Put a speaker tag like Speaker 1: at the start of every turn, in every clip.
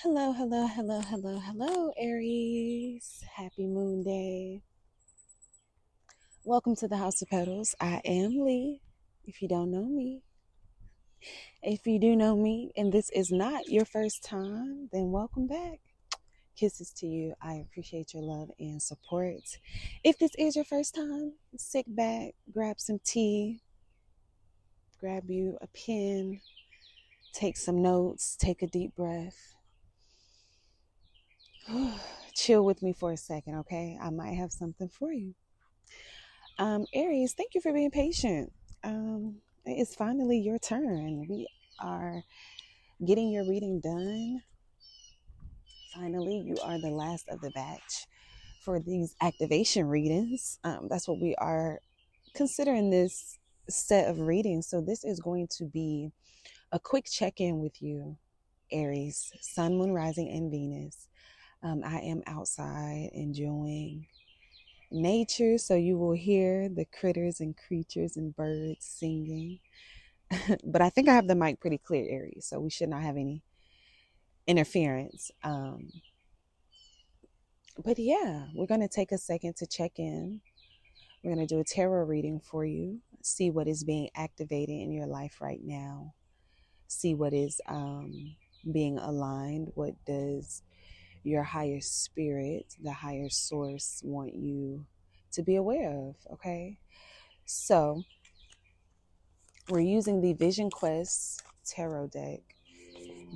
Speaker 1: Hello, hello, hello, hello, hello, Aries. Happy Moon Day. Welcome to the House of Petals. I am Lee, if you don't know me. If you do know me and this is not your first time, then welcome back. Kisses to you. I appreciate your love and support. If this is your first time, sit back, grab some tea, grab you a pen, take some notes, take a deep breath. Chill with me for a second, okay? I might have something for you. Aries, thank you for being patient. It's finally your turn. We are getting your reading done. Finally, you are the last of the batch for these activation readings. That's what we are considering this set of readings. So, this is going to be a quick check in with you, Aries, Sun, Moon, Rising, and Venus. I am outside enjoying nature, so you will hear the critters and creatures and birds singing. But I think I have the mic pretty clear, Aries, so we should not have any interference. But yeah, we're going to take a second to check in. We're going to do a tarot reading for you, see what is being activated in your life right now, see what is being aligned, what does your higher spirit, the higher source, want you to be aware of, okay? So we're using the Vision Quest Tarot deck.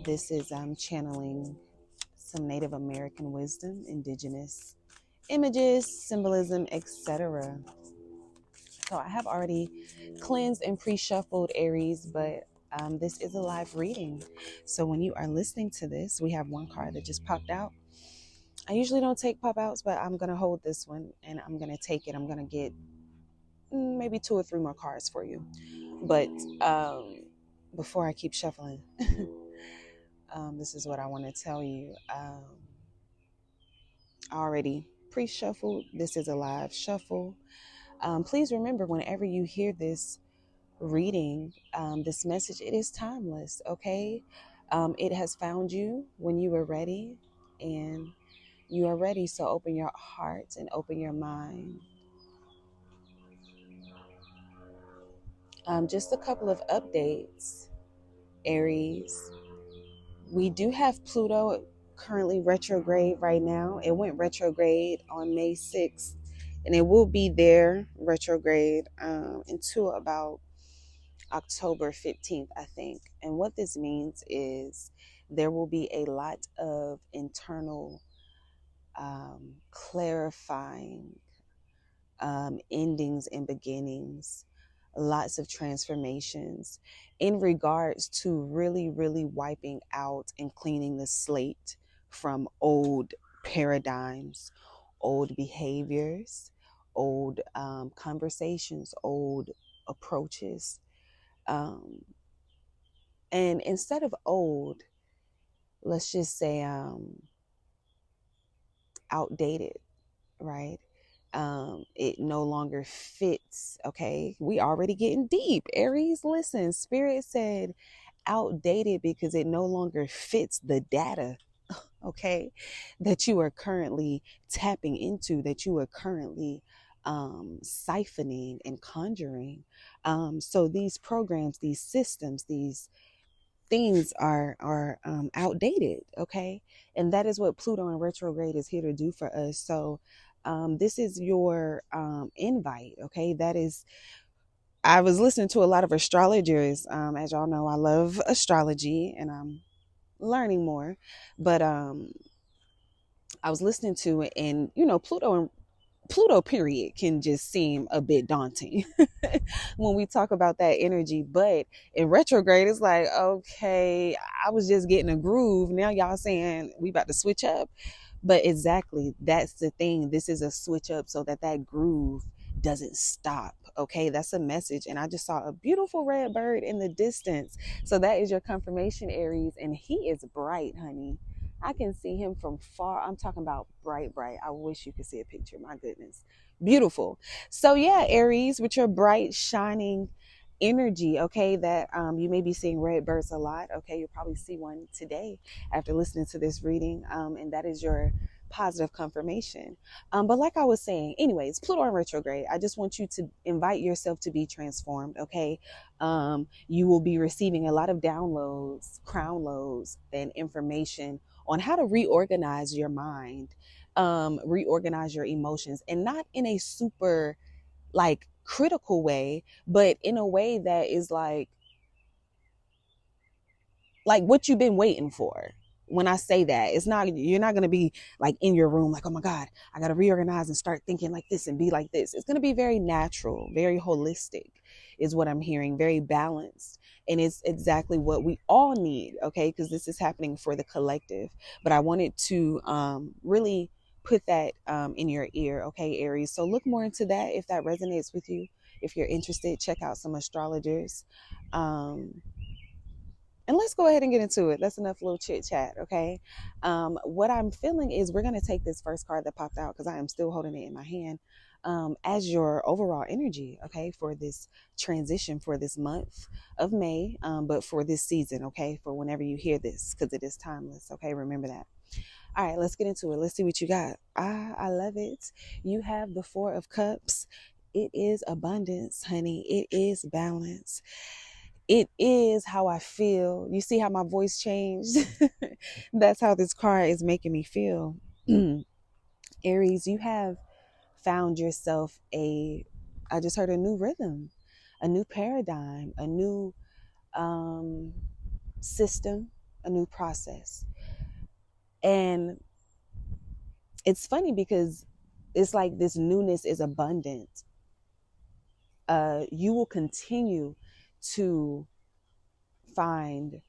Speaker 1: This is channeling some Native American wisdom, indigenous images, symbolism, etc. So I have already cleansed and pre-shuffled Aries, but this is a live reading. So when you are listening to this, we have one card that just popped out. I usually don't take pop outs, but I'm going to hold this one and I'm going to take it. I'm going to get maybe 2 or 3 more cards for you. But before I keep shuffling, this is what I want to tell you. Already pre-shuffled. This is a live shuffle. Please remember, whenever you hear this reading, this message, it is timeless, okay? It has found you when you were ready, and you are ready. So open your heart and open your mind. Just a couple of updates, Aries. We do have Pluto currently retrograde right now. It went retrograde on May 6th, and it will be there retrograde until about October 15th, I think. And what this means is there will be a lot of internal clarifying endings and beginnings, lots of transformations in regards to really, really wiping out and cleaning the slate from old paradigms, old behaviors, old conversations, old approaches. Um, and instead of old, let's just say outdated, right? It no longer fits. Okay, we already getting deep, Aries. Listen, Spirit said outdated because it no longer fits the data, okay, that you are currently tapping into, that you are currently siphoning and conjuring. So these programs, these systems, these things are outdated, okay? And that is what Pluto in retrograde is here to do for us. So this is your invite, okay? That is, I was listening to a lot of astrologers. As y'all know, I love astrology and I'm learning more. But I was listening to it, and you know, Pluto period can just seem a bit daunting when we talk about that energy. But in retrograde, it's like, okay, I was just getting a groove. Now y'all saying we about to switch up. But exactly, that's the thing. This is a switch up so that that groove doesn't stop. Okay, that's a message. And I just saw a beautiful red bird in the distance. So that is your confirmation, Aries. And he is bright, honey. I can see him from far. I'm talking about bright, bright. I wish you could see a picture. My goodness. Beautiful. So yeah, Aries, with your bright, shining energy, okay, that you may be seeing red birds a lot. Okay, you'll probably see one today after listening to this reading, and that is your positive confirmation. But like I was saying, anyways, Pluto in retrograde, I just want you to invite yourself to be transformed. Okay, you will be receiving a lot of downloads, crown loads, and information on how to reorganize your mind, reorganize your emotions, and not in a super like critical way, but in a way that is like what you've been waiting for. When I say that, it's not, you're not going to be like in your room like, oh my God, I got to reorganize and start thinking like this and be like this. It's going to be very natural, very holistic is what I'm hearing, very balanced. And it's exactly what we all need, okay? Because this is happening for the collective. But I wanted to really put that in your ear, okay, Aries? So look more into that if that resonates with you. If you're interested, check out some astrologers. And let's go ahead and get into it. That's enough little chit chat, okay? What I'm feeling is we're going to take this first card that popped out because I am still holding it in my hand as your overall energy, okay, for this transition for this month of May, but for this season, okay, for whenever you hear this because it is timeless, okay? Remember that. All right, let's get into it. Let's see what you got. I love it. You have the Four of Cups. It is abundance, honey. It is balance. It is how I feel. You see how my voice changed? That's how this card is making me feel. Aries, you have found yourself I just heard a new rhythm, a new paradigm, a new system, a new process. And it's funny because it's like this newness is abundant. You will continue to find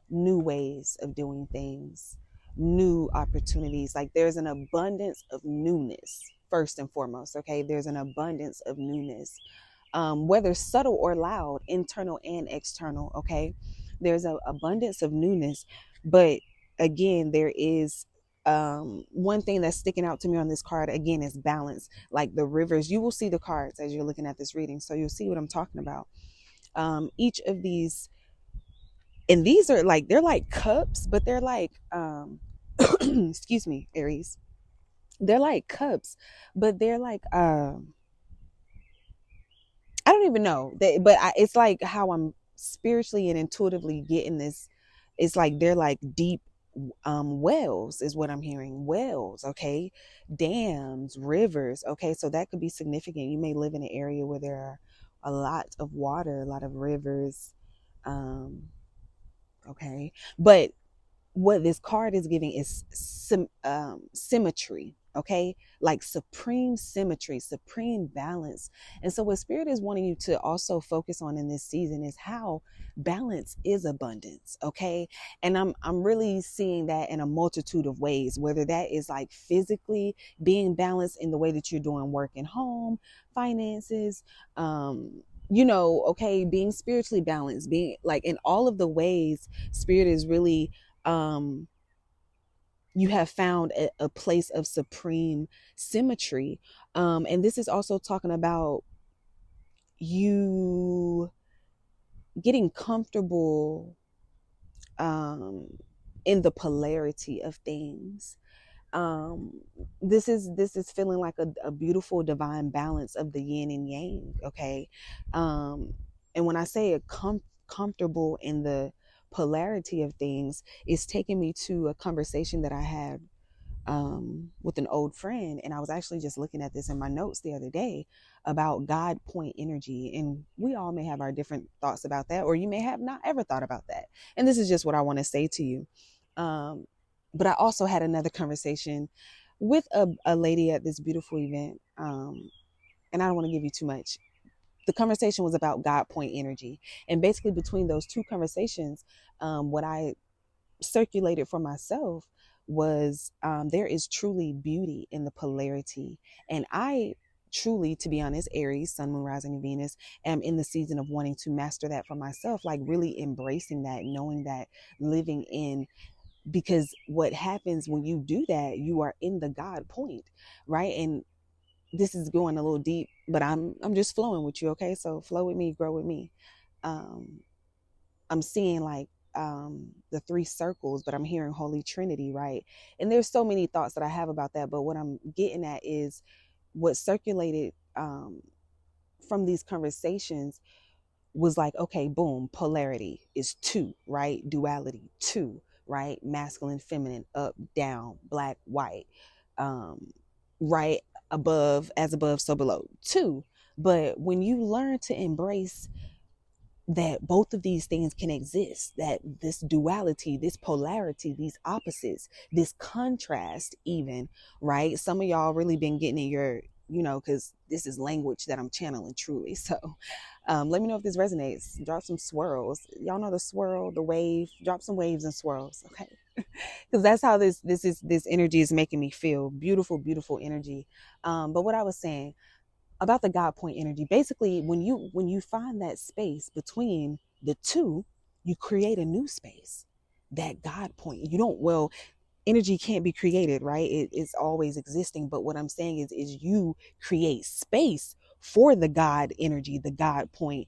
Speaker 1: new ways of doing things, new opportunities. Like there's an abundance of newness, first and foremost. Okay, there's an abundance of newness, whether subtle or loud, internal and external. Okay, there's an abundance of newness, but again, there is one thing that's sticking out to me on this card again is balance. Like the rivers, you will see the cards as you're looking at this reading, so you'll see what I'm talking about. Each of these, and these are like, they're like cups, but they're like excuse me, Aries, they're like cups, but they're like I don't even know but it's like how I'm spiritually and intuitively getting this. It's like they're like deep wells is what I'm hearing. Wells, okay, dams, rivers, okay, so that could be significant. You may live in an area where there are a lot of water, a lot of rivers, okay, but what this card is giving is symmetry, okay, like supreme symmetry, supreme balance. And so what spirit is wanting you to also focus on in this season is how balance is abundance, okay? And I'm really seeing that in a multitude of ways, whether that is like physically being balanced in the way that you're doing work and home, finances, okay, being spiritually balanced, being like in all of the ways spirit is really you have found a place of supreme symmetry. And this is also talking about you getting comfortable in the polarity of things. um this is feeling like a beautiful divine balance of the yin and yang, okay? And when I say comfortable in the polarity of things, it's taking me to a conversation that I had with an old friend, and I was actually just looking at this in my notes the other day about God point energy. And we all may have our different thoughts about that, or you may have not ever thought about that, and this is just what I want to say to you. But I also had another conversation with a lady at this beautiful event, and I don't want to give you too much. The conversation was about God point energy, and basically between those two conversations, what I circulated for myself was there is truly beauty in the polarity. And I truly, to be honest, Aries, sun, moon, rising, and Venus, am in the season of wanting to master that for myself, like really embracing that, knowing that, living in, because what happens when you do that, you are in the God point, right? And this is going a little deep, but I'm just flowing with you, okay? So flow with me, grow with me. Um, I'm seeing like the three circles, but I'm hearing Holy Trinity, right? And there's so many thoughts that I have about that, but what I'm getting at is what circulated from these conversations was like, okay, boom, polarity is two, right? Duality, two, right? Masculine, feminine, up, down, black, white, um, right? Above, so below, two. But when you learn to embrace that both of these things can exist, that this duality, this polarity, these opposites, this contrast, even, right? Some of y'all really been getting in your, because this is language that I'm channeling truly. So let me know if this resonates. Drop some swirls. Y'all know the swirl, the wave. Drop some waves and swirls, okay? Because that's how this energy is making me feel. Beautiful, beautiful energy. But what I was saying about the God point energy, basically, when you find that space between the two, you create a new space. That God point. You don't, well, energy can't be created, right? It's always existing. But what I'm saying is you create space for the God energy, the God point,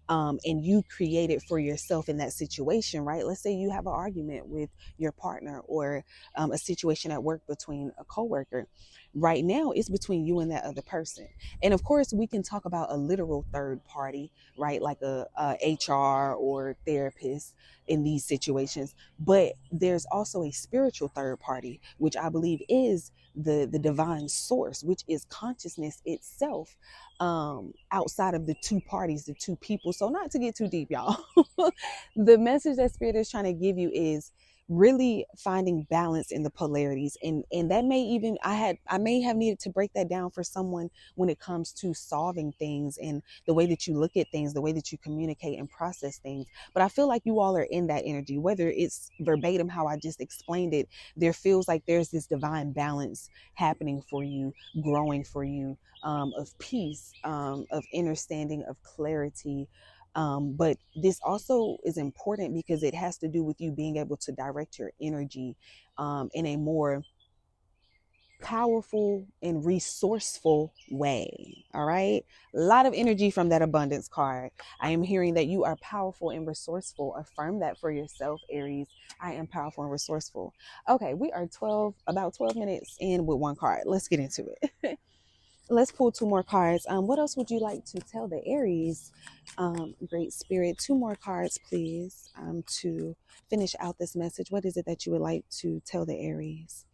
Speaker 1: and you create it for yourself in that situation, right? Let's say you have an argument with your partner, or a situation at work between a coworker. Right now, it's between you and that other person. And of course, we can talk about a literal third party, right? Like a HR or therapist in these situations. But there's also a spiritual third party, which I believe is the divine source, which is consciousness itself, outside of the two parties, the two people. So not to get too deep, y'all. The message that Spirit is trying to give you is really finding balance in the polarities, and that may even, I may have needed to break that down for someone when it comes to solving things and the way that you look at things, the way that you communicate and process things. But I feel like you all are in that energy, whether it's verbatim how I just explained it. There feels like there's this divine balance happening for you, growing for you, of peace, of understanding, of clarity. But this also is important because it has to do with you being able to direct your energy in a more powerful and resourceful way. All right. A lot of energy from that abundance card. I am hearing that you are powerful and resourceful. Affirm that for yourself, Aries. I am powerful and resourceful. Okay, we are about 12 minutes in with one card. Let's get into it. Let's pull two more cards. What else would you like to tell the Aries? Great Spirit, two more cards, please, to finish out this message. What is it that you would like to tell the Aries?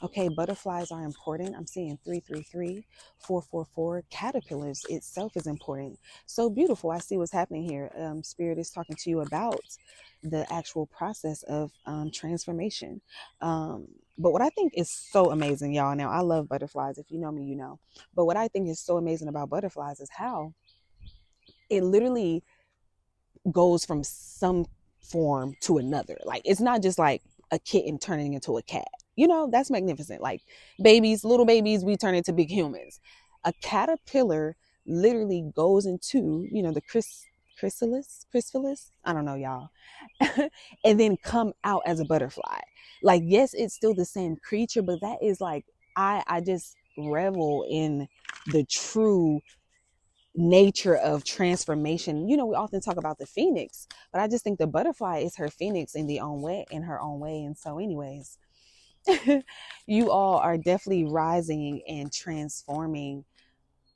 Speaker 1: Okay, butterflies are important. I'm seeing 333, 444. Caterpillars itself is important. So beautiful. I see what's happening here. Spirit is talking to you about the actual process of transformation. But what I think is so amazing, y'all. Now, I love butterflies. If you know me, you know. But what I think is so amazing about butterflies is how it literally goes from some form to another. Like, it's not just like a kitten turning into a cat. That's magnificent. Like little babies, we turn into big humans. A caterpillar literally goes into, the chrysalis. I don't know, y'all. And then come out as a butterfly. Like, yes, it's still the same creature, but that is like, I just revel in the true nature of transformation. We often talk about the phoenix, but I just think the butterfly is her phoenix in her own way. And so anyways, you all are definitely rising and transforming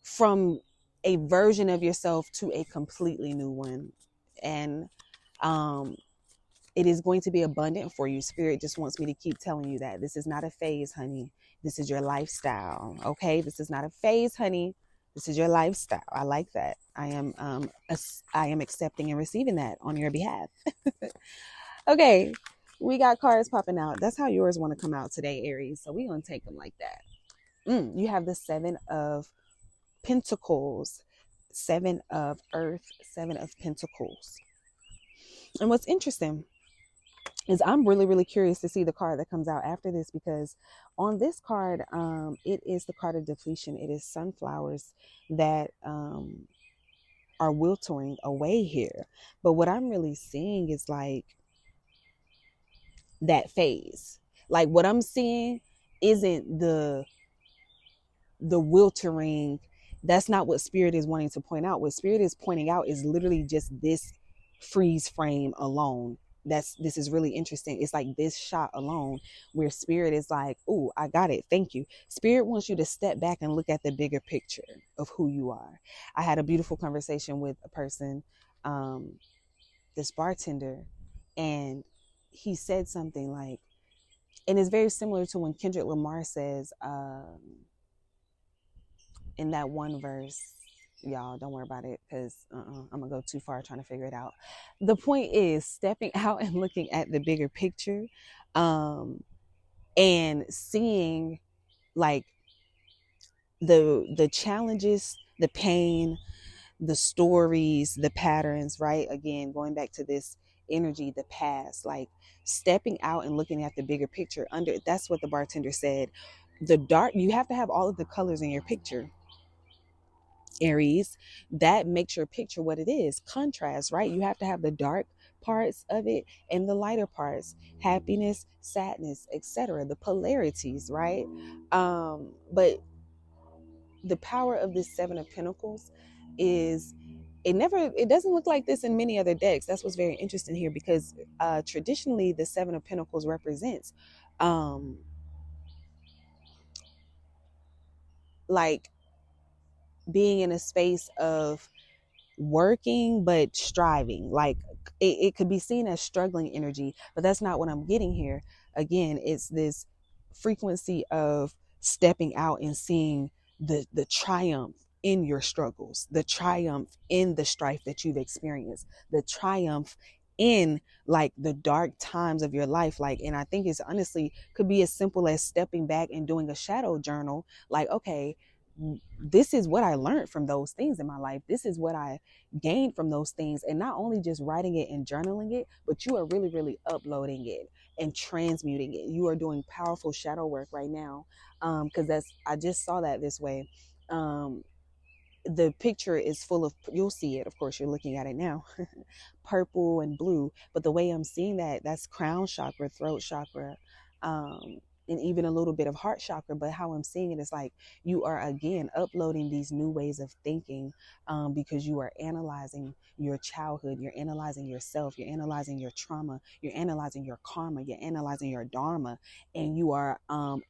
Speaker 1: from a version of yourself to a completely new one. And it is going to be abundant for you. Spirit just wants me to keep telling you that this is not a phase, honey. This is your lifestyle. Okay. This is not a phase, honey. This is your lifestyle. I like that. I am accepting and receiving that on your behalf. Okay. We got cards popping out. That's how yours want to come out today, Aries. So we're going to take them like that. You have the 7 of Pentacles, 7 of Earth, 7 of Pentacles. And what's interesting is I'm really, really curious to see the card that comes out after this, because on this card, it is the card of depletion. It is sunflowers that are wilting away here. But what I'm really seeing is like that phase. Like, what I'm seeing isn't the the wiltering. That's not what spirit is wanting to point out. What spirit is pointing out is literally just this freeze frame alone. This is really interesting. It's like this shot alone where spirit is like, oh, I got it, thank you. Spirit wants you to step back and look at the bigger picture of who you are. I had a beautiful conversation with a person, this bartender, and he said something like, and it's very similar to when Kendrick Lamar says, in that one verse, y'all don't worry about it because I'm gonna go too far trying to figure it out. The point is stepping out and looking at the bigger picture, and seeing like the challenges, the pain, the stories, the patterns, right? Again, going back to this energy, the past, like stepping out and looking at the bigger picture. Under That's what the bartender said. The dark, you have to have all of the colors in your picture, Aries. That makes your picture what it is. Contrast, right? You have to have the dark parts of it and the lighter parts, happiness, sadness, etc., the polarities, right? But the power of this Seven of Pentacles is, it doesn't look like this in many other decks. That's what's very interesting here, because traditionally the Seven of Pentacles represents like being in a space of working but striving. Like it could be seen as struggling energy, but that's not what I'm getting here. Again, it's this frequency of stepping out and seeing the triumph in your struggles, the triumph in the strife that you've experienced, the triumph in like the dark times of your life. Like, and I think it's honestly could be as simple as stepping back and doing a shadow journal. Like, okay, this is what I learned from those things in my life. This is what I gained from those things. And not only just writing it and journaling it, but you are really, really uploading it and transmuting it. You are doing powerful shadow work right now. Because I just saw that this way. The picture is full of, you'll see it, of course, you're looking at it now, purple and blue. But the way I'm seeing that, that's crown chakra, throat chakra, and even a little bit of heart chakra. But how I'm seeing it is like you are again uploading these new ways of thinking, because you are analyzing your childhood, you're analyzing yourself, you're analyzing your trauma, you're analyzing your karma, you're analyzing your dharma, and you are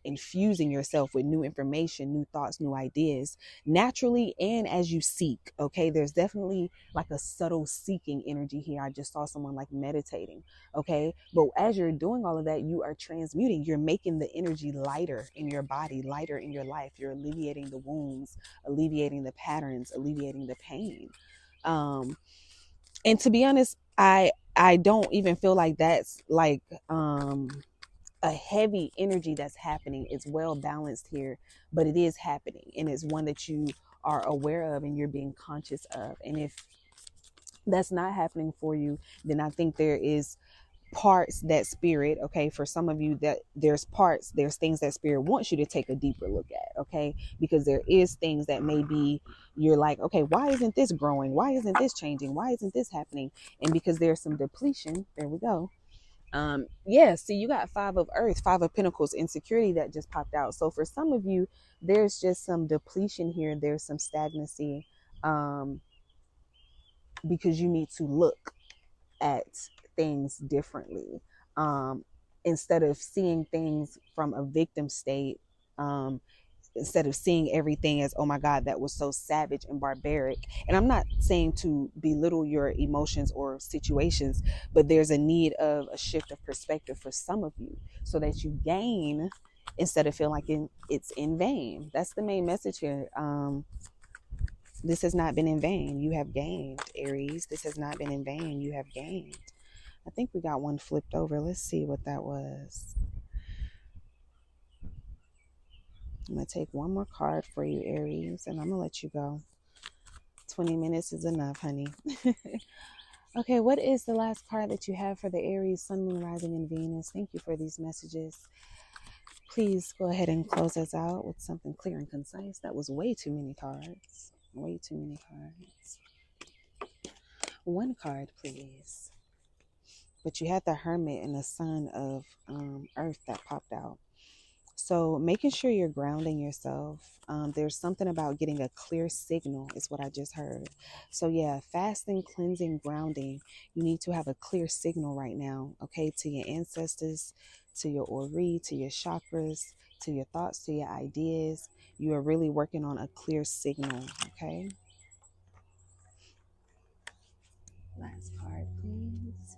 Speaker 1: infusing yourself with new information, new thoughts, new ideas, naturally and as you seek. Okay, there's definitely like a subtle seeking energy here. I just saw someone like meditating. Okay, but as you're doing all of that, you are transmuting, you're making the energy lighter in your body, lighter in your life. You're alleviating the wounds, alleviating the patterns, alleviating the pain. And to be honest, I don't even feel like that's like a heavy energy that's happening. It's well balanced here, but it is happening, and it's one that you are aware of and you're being conscious of. And if that's not happening for you, then I think there is parts that spirit, okay, for some of you, that there's things that spirit wants you to take a deeper look at, okay, because there is things that maybe you're like, okay, why isn't this growing, why isn't this changing, why isn't this happening? And because there's some depletion, there we go. Yeah, see, you got Five of Earth, Five of Pentacles, insecurity that just popped out. So for some of you, there's just some depletion here, there's some stagnancy, because you need to look at things differently, instead of seeing things from a victim state, instead of seeing everything as, oh my God, that was so savage and barbaric. And I'm not saying to belittle your emotions or situations, but there's a need of a shift of perspective for some of you so that you gain instead of feeling like it's in vain. That's the main message here. This has not been in vain. You have gained, Aries. This has not been in vain. You have gained. I think we got one flipped over. Let's see what that was. I'm going to take one more card for you, Aries, and I'm going to let you go. 20 minutes is enough, honey. Okay, what is the last card that you have for the Aries, Sun, Moon, Rising, and Venus? Thank you for these messages. Please go ahead and close us out with something clear and concise. That was way too many cards. Way too many cards. One card, please. But you had the Hermit and the Sun of Earth that popped out. So making sure you're grounding yourself. There's something about getting a clear signal is what I just heard. So yeah, fasting, cleansing, grounding. You need to have a clear signal right now, okay, to your ancestors, to your ori, to your chakras, to your thoughts, to your ideas. You are really working on a clear signal, okay? Last card, please.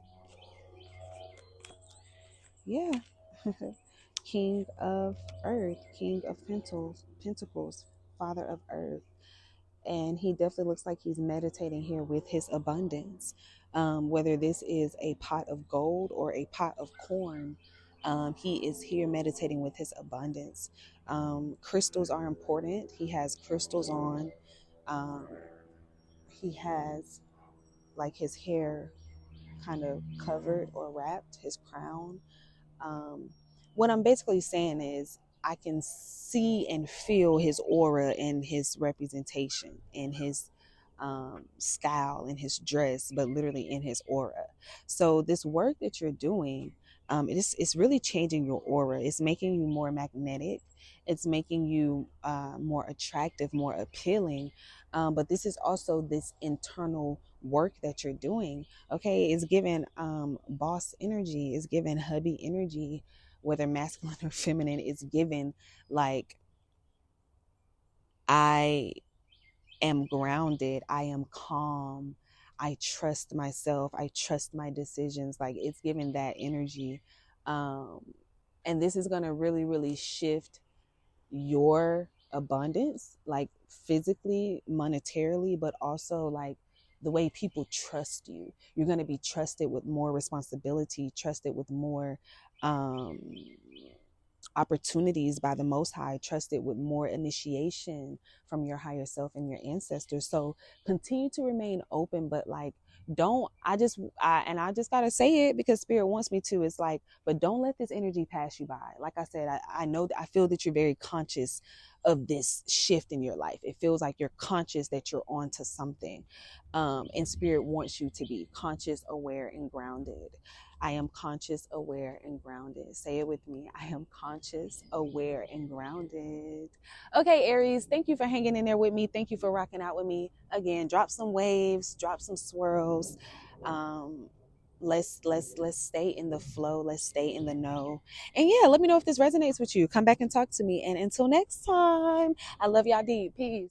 Speaker 1: Yeah. King of Earth, King of Pentacles, Father of Earth. And he definitely looks like he's meditating here with his abundance. Whether this is a pot of gold or a pot of corn, he is here meditating with his abundance. Crystals are important. He has crystals on. Um, he has like his hair kind of covered or wrapped, his crown. Um, what I'm basically saying is, I can see and feel his aura and his representation in his style, in his dress, but literally in his aura. So this work that you're doing, it's really changing your aura. It's making you more magnetic. It's making you more attractive, more appealing. But this is also this internal work that you're doing. Okay, it's given boss energy, it's given hubby energy, whether masculine or feminine. It's given like, I am grounded, I am calm, I trust myself, I trust my decisions. Like, it's given that energy. um and this is going to really, really shift your abundance, like physically, monetarily, but also like the way people trust you. You're going to be trusted with more responsibility, trusted with more um opportunities by the Most High, trusted with more initiation from your higher self and your ancestors. So continue to remain open, but like, don't, I just gotta say it because Spirit wants me to. It's like, but don't let this energy pass you by. Like I said, I know that I feel that you're very conscious of this shift in your life. It feels like you're conscious that you're onto something. And Spirit wants you to be conscious, aware, and grounded. I am conscious, aware, and grounded. Say it with me. I am conscious, aware, and grounded. Okay, Aries, thank you for hanging in there with me. Thank you for rocking out with me. Again, drop some waves, drop some swirls. Um, let's stay in the flow. Let's stay in the know. And yeah, let me know if this resonates with you. Come back and talk to me. And until next time, I love y'all deep. Peace.